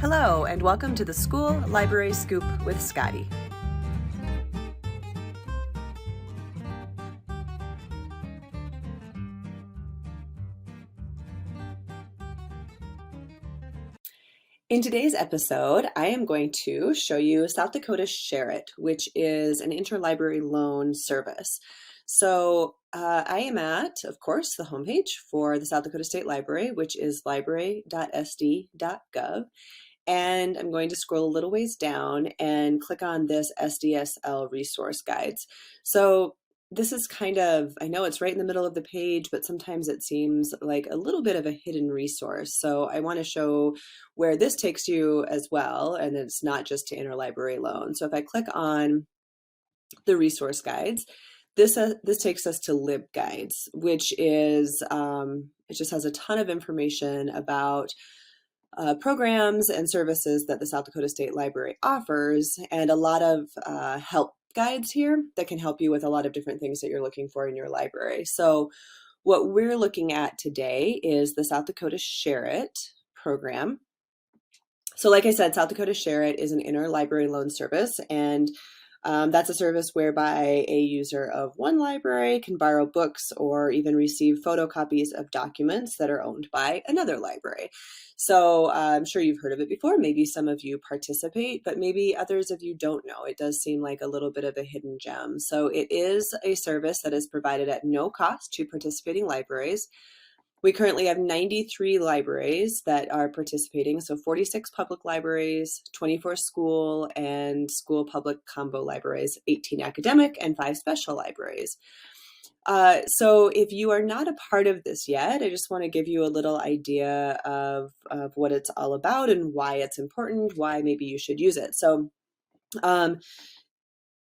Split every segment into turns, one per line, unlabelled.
Hello, and welcome to the School Library Scoop with Scottie. In today's episode, I am going to show you South Dakota Share-It, which is an interlibrary loan service. So I am at, of course, the homepage for the South Dakota State Library, which is library.sd.gov. And I'm going to scroll a little ways down and click on this SDSL resource guides. So this is kind of, I know it's right in the middle of the page, but sometimes it seems like a little bit of a hidden resource. So I want to show where this takes you as well, and it's not just to interlibrary loan. So if I click on the resource guides, this takes us to LibGuides, which is, it just has a ton of information about programs and services that the South Dakota State Library offers, and a lot of help guides here that can help you with a lot of different things that you're looking for in your library. So what we're looking at today is the South Dakota Share-It program. So like I said, South Dakota Share-It is an interlibrary loan service, and that's a service whereby a user of one library can borrow books or even receive photocopies of documents that are owned by another library. So I'm sure you've heard of it before. Maybe some of you participate, but maybe others of you don't know. It does seem like a little bit of a hidden gem. So it is a service that is provided at no cost to participating libraries. We currently have 93 libraries that are participating, so 46 public libraries, 24 school and school public combo libraries, 18 academic, and 5 special libraries. So if you are not a part of this yet, I just want to give you a little idea of what it's all about and why it's important, why maybe you should use it. So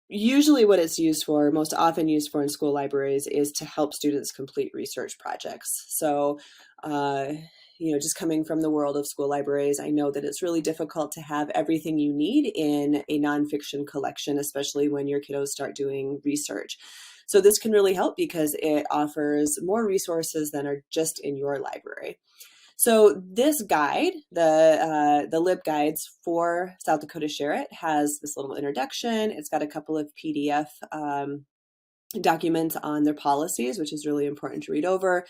usually what it's used for, most often used for in school libraries, is to help students complete research projects. So, just coming from the world of school libraries, I know that it's really difficult to have everything you need in a nonfiction collection, especially when your kiddos start doing research. So this can really help because it offers more resources than are just in your library. So this guide, the LibGuides for South Dakota Share-It, has this little introduction. It's got a couple of PDF documents on their policies, which is really important to read over.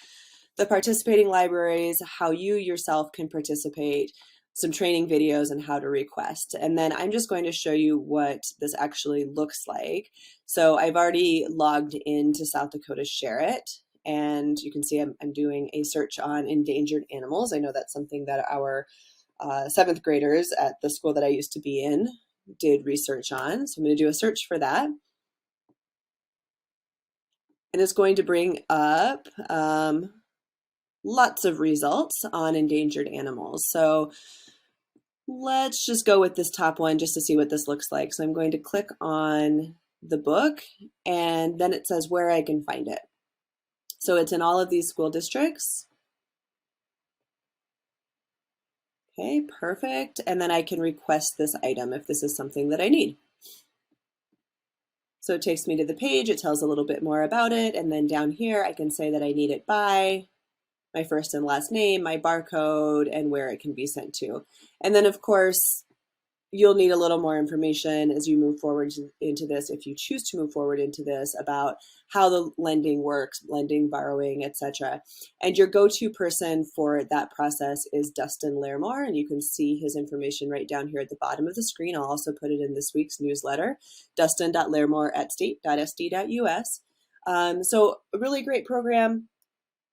The participating libraries, how you yourself can participate, some training videos, and how to request. And then I'm just going to show you what this actually looks like. So I've already logged into South Dakota Share-It. And you can see I'm doing a search on endangered animals. I know that's something that our 7th graders at the school that I used to be in did research on. So I'm going to do a search for that. And it's going to bring up lots of results on endangered animals. So let's just go with this top one just to see what this looks like. So I'm going to click on the book, and then it says where I can find it. So it's in all of these school districts. Okay, perfect. And then I can request this item if this is something that I need. So it takes me to the page, it tells a little bit more about it. And then down here, I can say that I need it by my first and last name, my barcode, and where it can be sent to. And then of course, you'll need a little more information as you move forward into this, if you choose to move forward into this, about how the lending works, lending, borrowing, etc. And your go-to person for that process is Dustin Larimore, and you can see his information right down here at the bottom of the screen. I'll also put it in this week's newsletter, dustin.larimore@state.sd.us. So a really great program.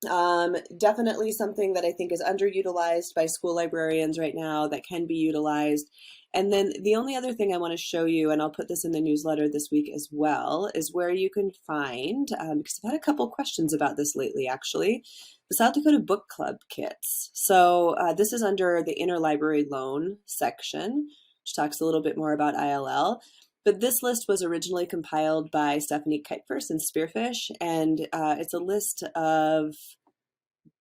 Definitely something that I think is underutilized by school librarians right now that can be utilized. And then the only other thing I want to show you, and I'll put this in the newsletter this week as well, is where you can find, because I've had a couple questions about this lately actually, the South Dakota Book Club kits. So this is under the interlibrary loan section, which talks a little bit more about ILL. But this list was originally compiled by Stephanie Kitefers and Spearfish, and it's a list of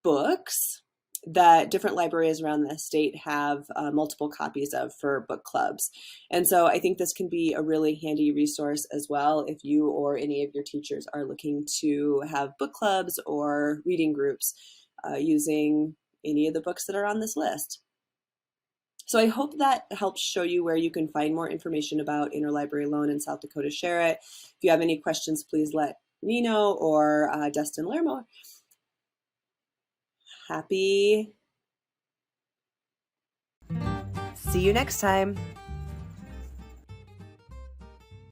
books that different libraries around the state have multiple copies of for book clubs. And so I think this can be a really handy resource as well if you or any of your teachers are looking to have book clubs or reading groups using any of the books that are on this list. So I hope that helps show you where you can find more information about interlibrary loan in South Dakota Share-It. If you have any questions, please let me know, or Dustin Lermo. Happy. See you next time.